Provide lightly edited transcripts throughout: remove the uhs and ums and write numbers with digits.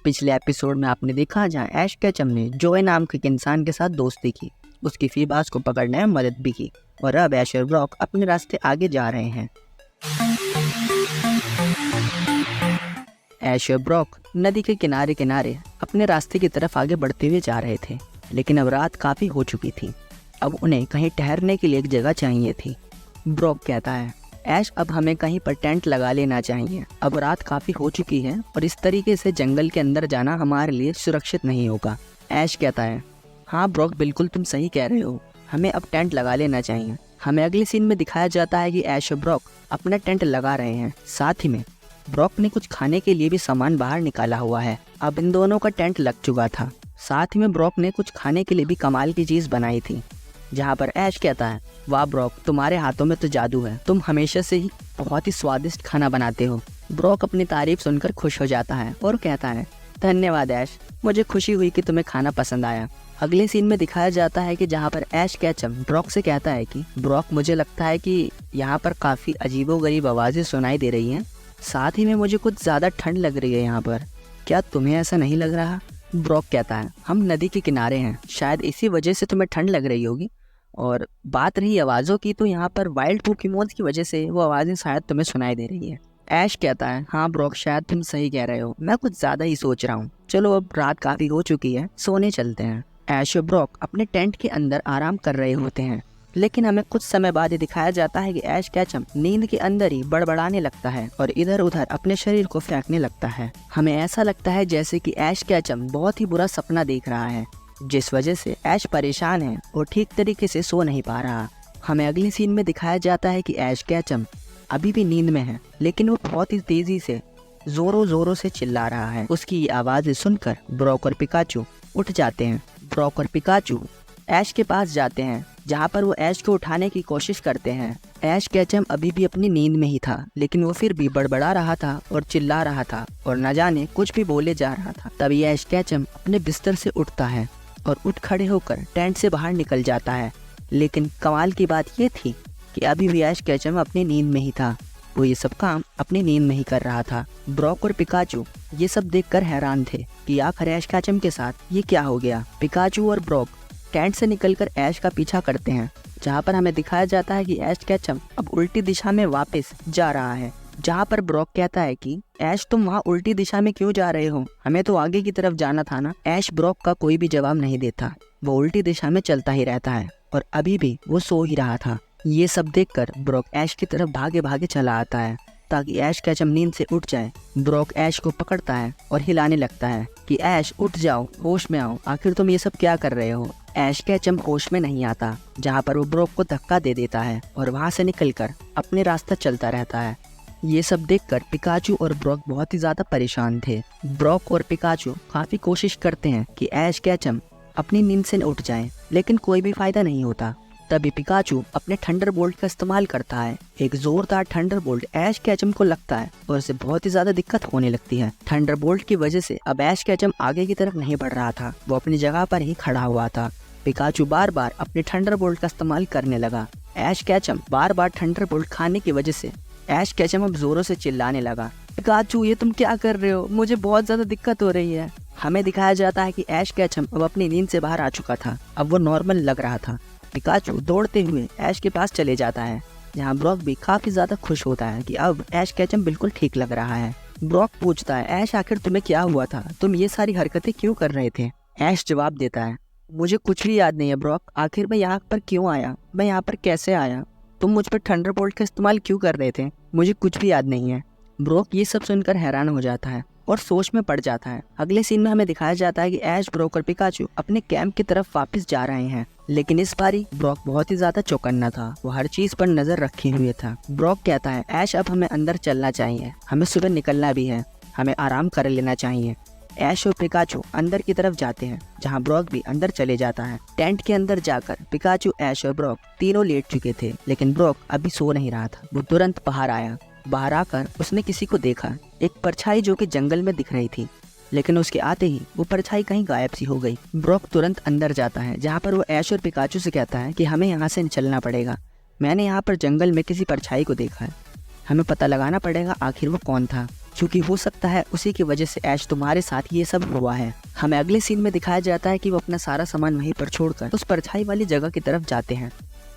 पिछले एपिसोड में आपने देखा जहाँ ऐश केचम ने जोए नाम के एक इंसान के साथ दोस्ती की, उसकी फीबास को पकड़ने में मदद भी की और अब ऐश और ब्रॉक अपने रास्ते आगे जा रहे हैं। ऐश और ब्रॉक नदी के किनारे किनारे अपने रास्ते की तरफ आगे बढ़ते हुए जा रहे थे, लेकिन अब रात काफ़ी हो चुकी थी। अब उन्हें कहीं ठहरने के लिए एक जगह चाहिए थी। ब्रॉक कहता है, ऐश अब हमें कहीं पर टेंट लगा लेना चाहिए, अब रात काफ़ी हो चुकी है और इस तरीके से जंगल के अंदर जाना हमारे लिए सुरक्षित नहीं होगा। ऐश कहता है, हाँ ब्रॉक बिल्कुल तुम सही कह रहे हो, हमें अब टेंट लगा लेना चाहिए। हमें अगले सीन में दिखाया जाता है कि ऐश और ब्रॉक अपना टेंट लगा रहे हैं। साथ ही में ब्रॉक ने कुछ खाने के लिए भी सामान बाहर निकाला हुआ है। अब इन दोनों का टेंट लग चुका था। साथ ही में ब्रॉक ने कुछ खाने के लिए भी कमाल की चीज़ बनाई थी, जहाँ पर ऐश कहता है, वाह ब्रॉक तुम्हारे हाथों में तो जादू है, तुम हमेशा से ही बहुत ही स्वादिष्ट खाना बनाते हो। ब्रॉक अपनी तारीफ सुनकर खुश हो जाता है और कहता है, धन्यवाद ऐश, मुझे खुशी हुई कि तुम्हें खाना पसंद आया। अगले सीन में दिखाया जाता है कि जहाँ पर ऐश केचम ब्रॉक से कहता है कि ब्रॉक मुझे लगता है कि यहाँ पर काफ़ी अजीबोगरीब आवाज़ें सुनाई दे रही हैं, साथ ही में मुझे कुछ ज़्यादा ठंड लग रही है यहाँ पर, क्या तुम्हें ऐसा नहीं लग रहा? ब्रॉक कहता है, हम नदी के किनारे हैं, शायद इसी वजह से तुम्हें ठंड लग रही होगी। और बात रही आवाज़ों की, तो यहाँ पर वाइल्ड पोकेमॉन्स की वजह से वो आवाज़ें शायद तुम्हें सुनाई दे रही है। ऐश कहता है, हाँ ब्रॉक शायद तुम सही कह रहे हो, मैं कुछ ज़्यादा ही सोच रहा हूँ, चलो अब रात काफ़ी हो चुकी है, सोने चलते हैं। ऐश और ब्रॉक अपने टेंट के अंदर आराम कर रहे होते हैं, लेकिन हमें कुछ समय बाद ये दिखाया जाता है कि ऐश केचम नींद के अंदर ही बड़बड़ाने लगता है और इधर उधर अपने शरीर को फेंकने लगता है। हमें ऐसा लगता है जैसे कि ऐश केचम बहुत ही बुरा सपना देख रहा है, जिस वजह से ऐश परेशान है और ठीक तरीके से सो नहीं पा रहा। हमें अगले सीन में दिखाया जाता है कि ऐश केचम अभी भी नींद में है, लेकिन वो बहुत ही तेजी से जोरों जोरों से चिल्ला रहा है। उसकी आवाज़ें सुनकर ब्रॉक और पिकाचू उठ जाते हैं। ब्रॉक और पिकाचू ऐश के पास जाते हैं, जहाँ पर वो ऐश को उठाने की कोशिश करते हैं। ऐश केचम अभी भी अपनी नींद में ही था, लेकिन वो फिर भी बड़बड़ा रहा था और चिल्ला रहा था और न जाने कुछ भी बोले जा रहा था। तभी ऐश केचम अपने बिस्तर से उठता है और उठ खड़े होकर टेंट से बाहर निकल जाता है। लेकिन कमाल की बात ये थी कि अभी भी ऐश केचम अपनी नींद में ही था, वो ये सब काम अपनी नींद में ही कर रहा था। ब्रॉक और पिकाचू ये सब देखकर हैरान थे कि आखिर ऐश केचम के साथ ये क्या हो गया। पिकाचू और ब्रॉक टेंट से निकलकर ऐश का पीछा करते हैं, जहाँ पर हमें दिखाया जाता है कि ऐश केचम अब उल्टी दिशा में वापस जा रहा है। जहाँ पर ब्रॉक कहता है कि ऐश तुम वहाँ उल्टी दिशा में क्यों जा रहे हो, हमें तो आगे की तरफ जाना था ना। ऐश ब्रॉक का कोई भी जवाब नहीं देता, वो उल्टी दिशा में चलता ही रहता है और अभी भी वो सो ही रहा था। ये सब देखकर ब्रॉक ऐश की तरफ भागे भागे चला आता है ताकि ऐश केचम नींद से उठ जाए। ब्रॉक ऐश को पकड़ता है और हिलाने लगता है कि ऐश उठ जाओ, होश में आओ, आखिर तुम ये सब क्या कर रहे हो। ऐश केचम होश में नहीं आता, जहाँ पर वो ब्रॉक को धक्का दे देता है और वहाँ से निकलकर अपने रास्ता चलता रहता है। ये सब देखकर पिकाचू और ब्रॉक बहुत ही ज्यादा परेशान थे। ब्रॉक और पिकाचू काफी कोशिश करते हैं कि ऐश केचम अपनी नींद से उठ जाए, लेकिन कोई भी फायदा नहीं होता। तभी पिकाचू अपने थंडरबोल्ट का इस्तेमाल करता है। एक जोरदार थंडरबोल्ट ऐश केचम को लगता है और उसे बहुत ही ज्यादा दिक्कत होने लगती है। थंडरबोल्ट की वजह से अब ऐश केचम आगे की तरफ नहीं बढ़ रहा था, वो अपनी जगह पर ही खड़ा हुआ था। पिकाचू बार बार अपने थंडरबोल्ट का इस्तेमाल करने लगा। ऐश केचम बार बार थंडरबोल्ट खाने की वजह से ऐश केचम अब जोरों से चिल्लाने लगा, पिकाचू ये तुम क्या कर रहे हो, मुझे बहुत ज्यादा दिक्कत हो रही है। हमें दिखाया जाता है कि ऐश केचम अब अपनी नींद से बाहर आ चुका था, अब वो नॉर्मल लग रहा था। पिकाचू दौड़ते हुए ऐश के पास चले जाता है, जहाँ ब्रॉक भी काफी ज्यादा खुश होता है कि अब ऐश केचम बिल्कुल ठीक लग रहा है। ब्रॉक पूछता है, ऐश आखिर तुम्हें क्या हुआ था, तुम ये सारी हरकतें क्यों कर रहे थे। ऐश जवाब देता है, मुझे कुछ भी याद नहीं है ब्रॉक, आखिर मैं यहाँ पर क्यों आया, मैं यहाँ पर कैसे आया, तुम मुझ पर थंडरबोल्ट का इस्तेमाल क्यों कर रहे थे, मुझे कुछ भी याद नहीं है। ब्रॉक ये सब सुनकर हैरान हो जाता है और सोच में पड़ जाता है। अगले सीन में हमें दिखाया जाता है कि ऐश, ब्रॉक और पिकाचू अपने कैंप की तरफ वापस जा रहे हैं, लेकिन इस बारी ब्रॉक बहुत ही ज्यादा चौकन्ना था, वो हर चीज पर नजर रखे हुए था। ब्रॉक कहता है, ऐश अब हमें अंदर चलना चाहिए, हमें सुबह निकलना भी है, हमें आराम कर लेना चाहिए। ऐश और पिकाचू अंदर की तरफ जाते हैं, जहां ब्रॉक भी अंदर चले जाता है। टेंट के अंदर जाकर पिकाचू, ऐश और ब्रॉक तीनों लेट चुके थे, लेकिन ब्रॉक अभी सो नहीं रहा था। वो तुरंत बाहर आया। बाहर आकर उसने किसी को देखा, एक परछाई जो कि जंगल में दिख रही थी, लेकिन उसके आते ही वो परछाई कहीं गायब सी हो गई। ब्रॉक तुरंत अंदर जाता है, जहाँ पर वो ऐश और पिकाचू से कहता है कि हमें यहाँ से चलना पड़ेगा, मैंने यहाँ पर जंगल में किसी परछाई को देखा है, हमें पता लगाना पड़ेगा आखिर वो कौन था। क्योंकि हो सकता है उसी की वजह से ऐश तुम्हारे साथ ये सब हुआ है। हमें अगले सीन में दिखाया जाता है कि वो अपना सारा सामान वहीं पर छोड़कर उस परछाई वाली जगह की तरफ जाते हैं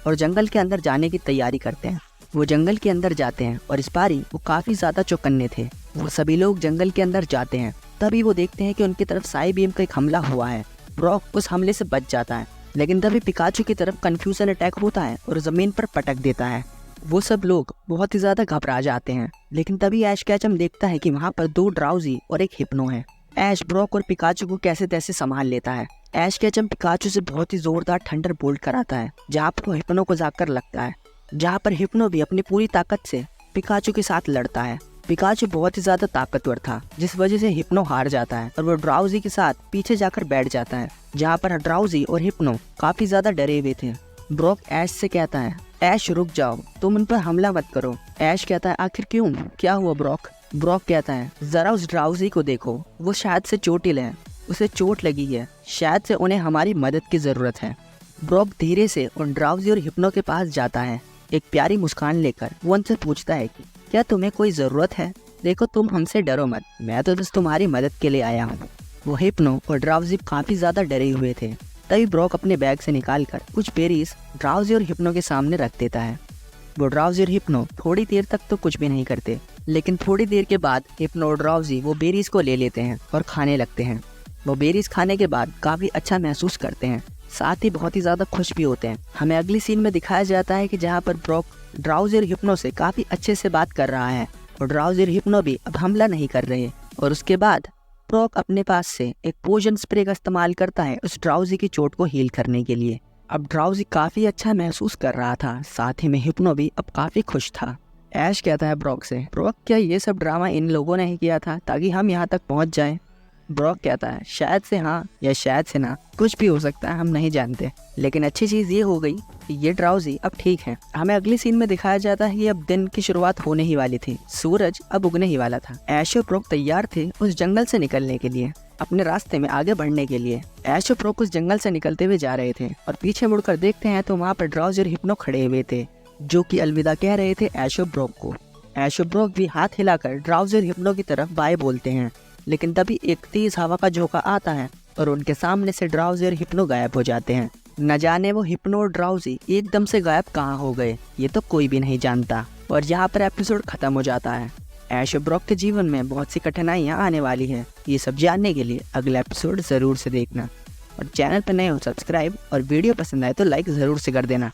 और जंगल के अंदर जाने की तैयारी करते हैं। वो जंगल के अंदर जाते हैं और इस बारी वो काफी ज्यादा चौकन्ने थे। वो सभी लोग जंगल के अंदर जाते हैं, तभी वो देखते हैं कि उनकी तरफ साई बीम का एक हमला हुआ है। ब्रॉक उस हमले से बच जाता है, लेकिन तभी पिकाचू की तरफ कंफ्यूजन अटैक होता है और जमीन पर पटक देता है। वो सब लोग बहुत ही ज्यादा घबरा जाते हैं, लेकिन तभी ऐश कैचम देखता है कि वहाँ पर 2 ड्राउजी और एक हिप्नो है। ऐश ब्रॉक और पिकाचू को कैसे तैसे संभाल लेता है। ऐश कैचम पिकाचू से बहुत ही जोरदार थंडर बोल्ट कराता है, जहाँ पर वो हिप्नो को जाकर लगता है, जहाँ पर हिप्नो भी अपनी पूरी ताकत से पिकाचू के साथ लड़ता है। पिकाचू बहुत ही ज्यादा ताकतवर था, जिस वजह से हिप्नो हार जाता है और वो ड्राउजी के साथ पीछे जाकर बैठ जाता है, जहाँ पर ड्राउजी और हिप्नो काफी ज्यादा डरे हुए थे। ब्रॉक ऐश से कहता है, ऐश रुक जाओ, तुम उन पर हमला मत करो। ऐश कहता है, आखिर क्यों, क्या हुआ ब्रॉक? ब्रॉक कहता है, जरा उस ड्राउजी को देखो, वो शायद से चोटिल है, उसे चोट लगी है, शायद से उन्हें हमारी मदद की जरूरत है। ब्रॉक धीरे से उन ड्राउजी और हिप्नो के पास जाता है। एक प्यारी मुस्कान लेकर वो उनसे पूछता है कि क्या तुम्हें कोई जरूरत है? देखो, तुम हमसे डरो मत, मैं तो बस तुम्हारी मदद के लिए आया हूँ। वो हिप्नो और ड्राउजी काफी ज्यादा डरे हुए थे। तभी ब्रॉक अपने बैग से निकालकर कुछ बेरीज ड्राउजी और हिप्नो के सामने रख देता है। वो ड्राउजी और हिप्नो थोड़ी देर तक तो कुछ भी नहीं करते, लेकिन थोड़ी देर के बाद हिप्नो और ड्राउजी वो बेरीज को ले लेते हैं और खाने लगते हैं। वो बेरीज खाने के बाद काफी अच्छा महसूस करते हैं, साथ ही बहुत ही ज्यादा खुश भी होते हैं। हमें अगली सीन में दिखाया जाता है कि जहाँ पर ब्रॉक ड्राउजी और हिप्नो से काफी अच्छे से बात कर रहा है और ड्राउजी और हिप्नो भी अब हमला नहीं कर रहे। और उसके बाद ब्रॉक अपने पास से एक पोजन स्प्रे का इस्तेमाल करता है उस ड्राउजी की चोट को हील करने के लिए। अब ड्राउजी काफी अच्छा महसूस कर रहा था, साथ ही में हिप्नो भी अब काफी खुश था। ऐश कहता है ब्रॉक से, ब्रॉक क्या ये सब ड्रामा इन लोगों ने ही किया था ताकि हम यहाँ तक पहुँच जाएं? ब्रॉक कहता है, शायद से हाँ या शायद से ना, कुछ भी हो सकता है, हम नहीं जानते, लेकिन अच्छी चीज ये हो गई कि ये ड्राउजी अब ठीक है। हमें अगली सीन में दिखाया जाता है कि अब दिन की शुरुआत होने ही वाली थी, सूरज अब उगने ही वाला था। ऐश और ब्रॉक तैयार थे उस जंगल से निकलने के लिए, अपने रास्ते में आगे बढ़ने के लिए। ऐश और ब्रॉक उस जंगल से निकलते हुए जा रहे थे और पीछे मुड़कर देखते हैं तो वहाँ पर ड्राउजी और हिप्नो खड़े हुए थे, जो कि अलविदा कह रहे थे ऐश और ब्रॉक को। ऐश और ब्रॉक भी हाथ हिलाकर ड्राउजी और हिप्नो की तरफ बाय बोलते हैं, लेकिन तभी एक तेज हवा का झोंका आता है और उनके सामने से ड्राउजी और हिप्नो गायब हो जाते हैं। न जाने वो हिप्नो और ड्राउजी एकदम से गायब कहाँ हो गए, ये तो कोई भी नहीं जानता। और यहाँ पर एपिसोड खत्म हो जाता है। ऐश और ब्रॉक के जीवन में बहुत सी कठिनाइयाँ आने वाली है, ये सब जानने के लिए अगला एपिसोड जरूर से देखना। और चैनल पर नए हो सब्सक्राइब, और वीडियो पसंद आए तो लाइक जरूर से कर देना।